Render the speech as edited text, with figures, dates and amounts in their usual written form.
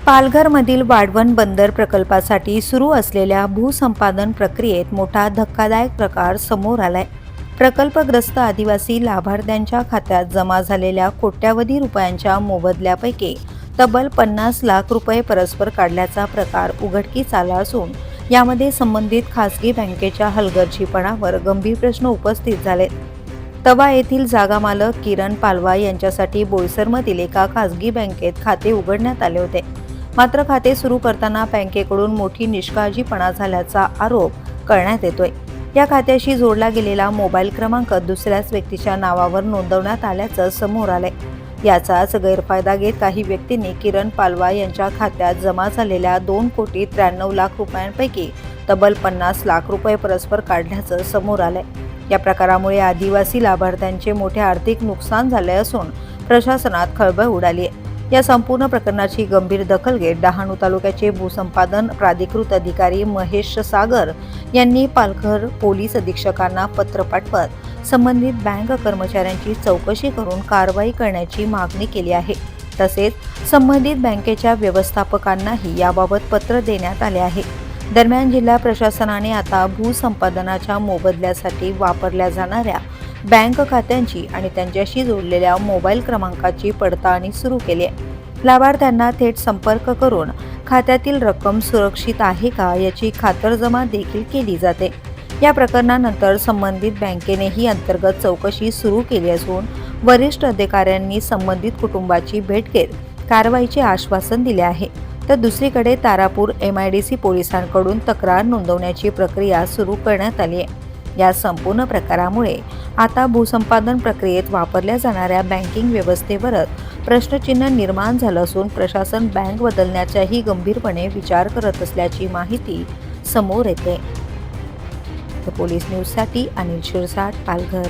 पालघरमधील वाढवण बंदर प्रकल्पासाठी सुरू असलेल्या भूसंपादन प्रक्रियेत मोठा धक्कादायक प्रकार समोर आलाय. प्रकल्पग्रस्त आदिवासी लाभार्थ्यांच्या खात्यात जमा झालेल्या कोट्यावधी रुपयांच्या मोबदल्यापैकी तब्बल 50 लाख रुपये परस्पर काढल्याचा प्रकार उघडकीस आला असून यामध्ये संबंधित खासगी बँकेच्या हलगर्जीपणावर गंभीर प्रश्न उपस्थित झालेत. तवा येथील जागा मालक किरण पालवा यांच्यासाठी बोईसरमधील एका खासगी बँकेत खाते उघडण्यात आले होते. मात्र खाते सुरू करताना बँकेकडून मोठी निष्काळजीपणा झाल्याचा आरोप करण्यात येतोय. या खात्याशी जोडला गेलेला मोबाईल क्रमांक दुसऱ्याच व्यक्तीच्या नावावर नोंदवण्यात आल्याचं समोर आलंय. याचाच गैरफायदा घेत काही व्यक्तींनी किरण पालवा यांच्या खात्यात जमा झालेल्या 2,93,00,000 रुपयांपैकी तब्बल 50 लाख रुपये परस्पर काढल्याचं समोर आलंय. या प्रकारामुळे आदिवासी लाभार्थ्यांचे मोठे आर्थिक नुकसान झाले असून प्रशासनात खळबळ उडाली आहे. या संपूर्ण प्रकरणाची गंभीर दखल घेत डहाणू तालुक्याचे भूसंपादन प्राधिकृत अधिकारी महेश सागर यांनी पालघर पोलीस अधीक्षकांना पत्र पाठवत संबंधित बँक कर्मचाऱ्यांची चौकशी करून कारवाई करण्याची मागणी केली आहे. तसेच संबंधित बँकेच्या व्यवस्थापकांनाही याबाबत पत्र देण्यात आले आहे. दरम्यान जिल्हा प्रशासनाने आता भूसंपादनाच्या मोबदल्यासाठी वापरल्या जाणाऱ्या बँक खात्यांची आणि त्यांच्याशी जोडलेल्या मोबाईल क्रमांकाची पडताळणी सुरू केली आहे. लाभार्थ्यांना थेट संपर्क करून खात्यातील रक्कम सुरक्षित आहे का याची खातरजमा देखील केली जाते. या प्रकरणानंतर संबंधित बँकेनेही अंतर्गत चौकशी सुरू केली असून वरिष्ठ अधिकाऱ्यांनी संबंधित कुटुंबाची भेट घेत कारवाईचे आश्वासन दिले आहे. तर दुसरीकडे तारापूर MIDC पोलिसांकडून तक्रार नोंदवण्याची प्रक्रिया सुरू करण्यात आली आहे. या संपूर्ण प्रकारामुळे आता भूसंपादन प्रक्रियेत वापरल्या जाणाऱ्या बँकिंग व्यवस्थेवरच प्रश्नचिन्ह निर्माण झालं असून प्रशासन बँक बदलण्याचाही गंभीरपणे विचार करत असल्याची माहिती समोर येते. पोलीस न्यूजसाठी अनिल शिरसाट, पालघर.